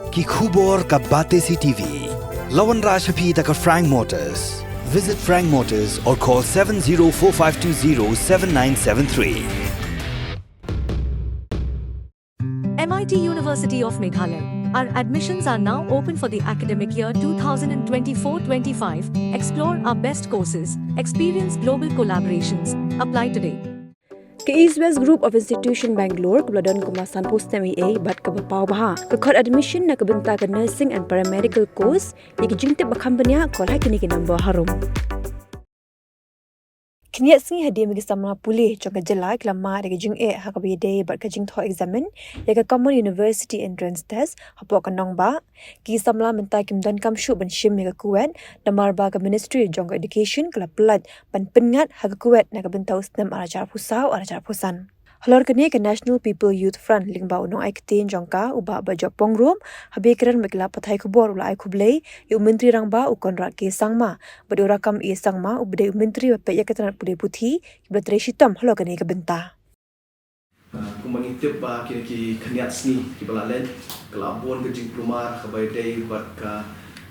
ki khubor ka Bate CTV. Lawan Rashaphi taka Frank Motors. Visit Frank Motors or call 7045207973. MIT University of Meghalaya. Our admissions are now open for the academic year 2024-25. Explore our best courses, experience global collaborations. Apply today. Ke East West Group of Institution Bangalore kebeladon kemasan post MA bat ke bapau baha ke kod admission na kebenta ke nursing and paramedical course yang jingte bakam benya kol ha kini ke number harum. Kiniat singi hadir bagi sama pulih jangka jelak lama dari jing ha ka bide bat ka jing tho examen ya ka Common University Entrance Test hapo ka nong ba ki samla mentai kim dan kam shu ban shim ya ka kuat damar ba ka Ministry jangka Education kala pelat ban pengat ha ka kuat na ka bentau snem arajar pusau arajar pusan. Halor kini ke National People Youth Front lingba unong ai ketin jangka uba ba jopong rum habe keren megla pathai kubor ula ai kublei yu menteri rang ba ukon rak ke sangma bedora kam e sangma ubde menteri pe ya ketan pulih puthi kibla shitam halor kini ke benta kumangitip ba kini kaniat sni kibalalen kelabon ke jing plumar khabai day bat ka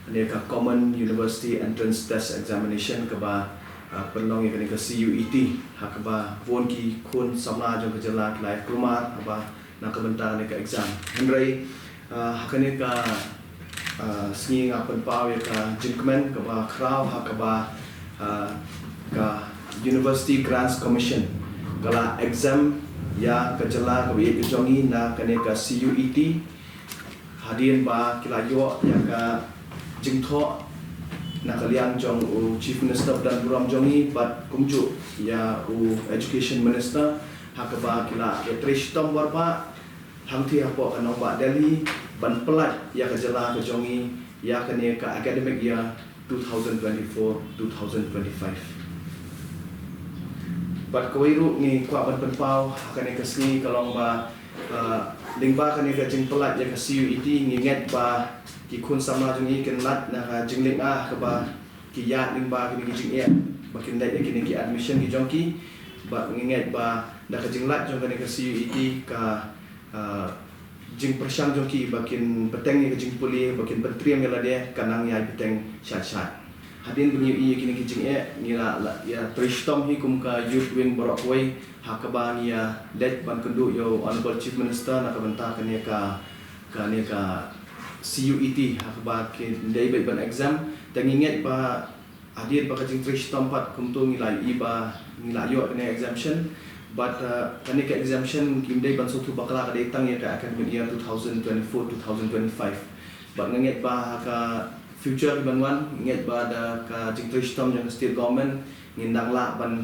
ne ka Common University Entrance Test Examination ka ba penong yang kena ke CUET hak ba won ki kun samna jong ke jela lai plumar ba nak ke bentar ne ke exam hendrai hak ne ka sni ngapen pau ya ka jingmen ka ba kraw hak ba ka University Grants Commission kala exam ya ke jela ke ye jongi na kena ke CUET hadin ba kilayo ya ka jingtho nakaliang jong Chief Minister dan Buram Jongi bat kumju ya Education Minister hakaba kila ya trishtom warpa hangti hapo kanong ba Delhi ban pelat ya kejela ke Jongi ya kene ka academic year 2024-2025 bat kawairu ni kwa ban penpau kene ke sni kalong ba lingba kene ke jing pelat ya ke CUET nginget ba ki kun sama jungi kenat na jingling ke ba ki ya lingba kini jing e bakin dai kini ki admission ki jongki ba nginget ba da ka jinglat jong kene ke CUET ka jing persyang jongki bakin peteng ni ke jing puli bakin pentriam ya dia kanang ya peteng syat-syat hadin bunyi i kini ki jing e nila ya trishtom hi kum ka youth wing borok wei hakaba ni ya let ban kendu yo honorable chief minister na ka benta kene ka CUET hakba ke dai bai ban exam dan ingat ba hadir ba kajing trish tempat kumtu ngilai iba ngilayo kena exemption but kani ke exemption kim dai ban sutu bakala ka datang ya ka academic year 2024-2025 ba ngingat ba ka future banwan ingat ba da ka jing trish tom yang state government ngindang la ban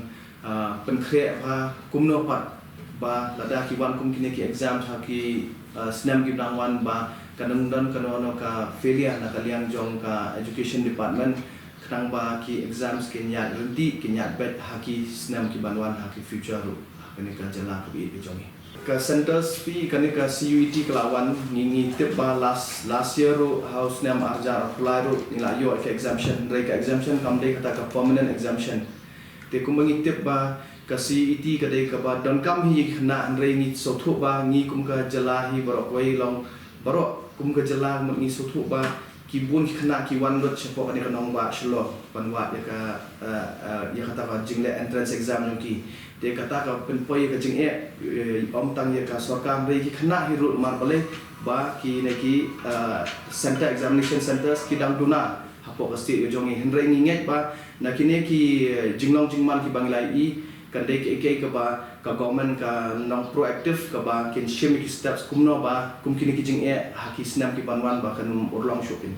penkre ba kumno pat ba lada ki wan kum kini ki exam haki snam ki dangwan ba kadang kanono ka failure na kaliang jong ka education department kadang ba ki exams kinya renti kinya bet haki snam ki banwan haki future ru kene ka jala ki jongi ka centers fee kene ka CUET kelawan ngingi tip ba last year ru house snam arja apply ru nila yo ka exemption rei ka exemption kam dei kata ka permanent exemption te kumangi tip ba ka CUET ka dei ka ba don kam hi na rei ni sothu ba ngi kum ka jala hi borok wei long borok kum ke jelang mengi sutu ba kibun kena kiwan lot sepo kan kanong ba shlo panwa ya ka ya kata ka jingle entrance exam ki dia kata ka penpoi ka jing om tang ya ka sorkam re ki kena hirul mar bale ba ki neki center examination centers kidang duna hapo ka state jongi hendrai nginget ba nakine ki jinglong jingman ki banglai i kan dei ke ba ka government ka nong proactive ka ba kin shim ki steps kumno ba kum kini ki jing haki snam ki banwan ba kan urlong shopping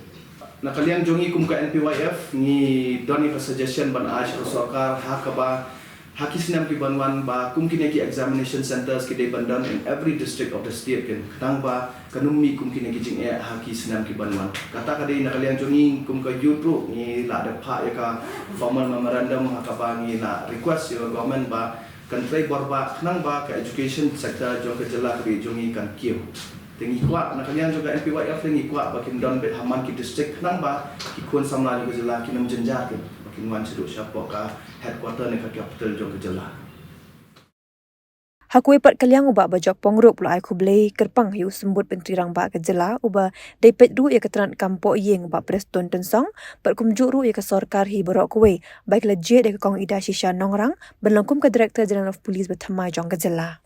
nakaliang jongi kum ka NPYF ni doni ka suggestion ban ash sarkar ha ka ba haki snam ki banwan ba kum kini ki examination centers ki dei bandan in every district of the state kan kadang ba kanumi kum kini ki jing haki snam ki banwan kata ka dei nakaliang jongi kum ka youth ni la da pha ya ka formal memorandum ha ka ba ni la request your government ba kan try borba nang ba ka education sector jong ke jela ke jongi kan kiu tengi kwa na kalian juga NPYF tengi kwa bakin don bet haman ki district nang ba ki kun samla juga jela ki nam jenja ke bakin wan sedu siapa ka headquarter ne ka capital jong ke jela Hakui pat kaliang uba bajak pongruk pula ai kublei kerpang yu sembut Menteri Rang Ba ke jela uba dapat ru ya ketran kampo yeng uba Preston Tensong pat kumjuk ru ya ke sorkar hi borok kuwe baik leje de ke kong ida shisha nongrang berlangkum ke Director General of Police berthamai jong ke jela.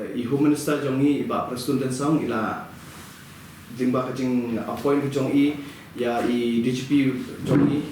Home Minister jong i ba Preston Tensong ila jingba kajing appoint jong i ya i DGP jong i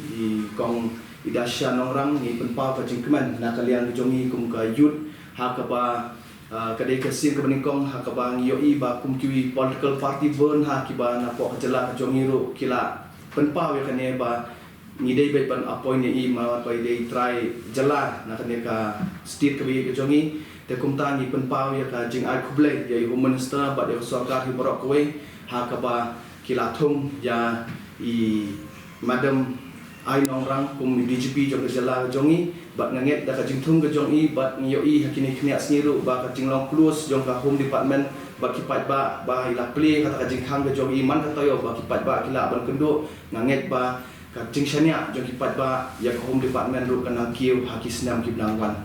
kong ida shisha nongrang ni penpau kajing keman na kalian jong i kum ka youth hakaba kadai kesin ke beningkong hakaba ngiyoi ba kumkiwi political party burn hakiba na po kajela jongiru kila penpau ya kane ba ngidai bet ban appoint ni ma pa dei try jela na kane ka state ke bi jongi te kumta ni penpau ya ka jing ai kuble ya home minister ba de sarkar hi borok kowe hakaba kila thum ya i madam ai nongrang kum DGP jong jela jongi bat nganget da kajing thung ke jong i bat ngiyoi hakini khnia sniru ba kajing long close jong ka home department ba kipat ba ila play kata kajing khang ke jong i man ka toyo ba kipat ba kila ban kendo nganget ba kajing shania jong kipat ba ya ka home department ru kana kiu hakisnam kibnangwan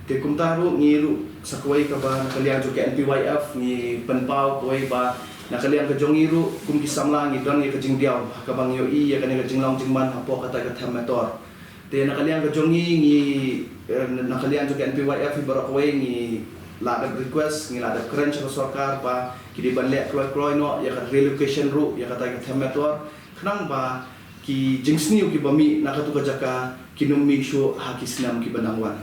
te kumta ru ngiru sakwai ka ba nakalian jo ke NPYF ni penpau koi ba nakalian ke jong iru kum kisamla ngi don ngi kajing diaw ka bang yoi ya kana kajing long jingman hapo kata ka thamator te nakalian ke jongi ngi nakalian jo ke NPYF barok kowe ngi la ada request ngi la ada crunch ke sarkar pa kidi banlek kloy no ya ka relocation ru ya kata ka thamator khnang ba ki jingsni ki bami nakatu ka jaka kinumi sho hakisnam ki banangwan.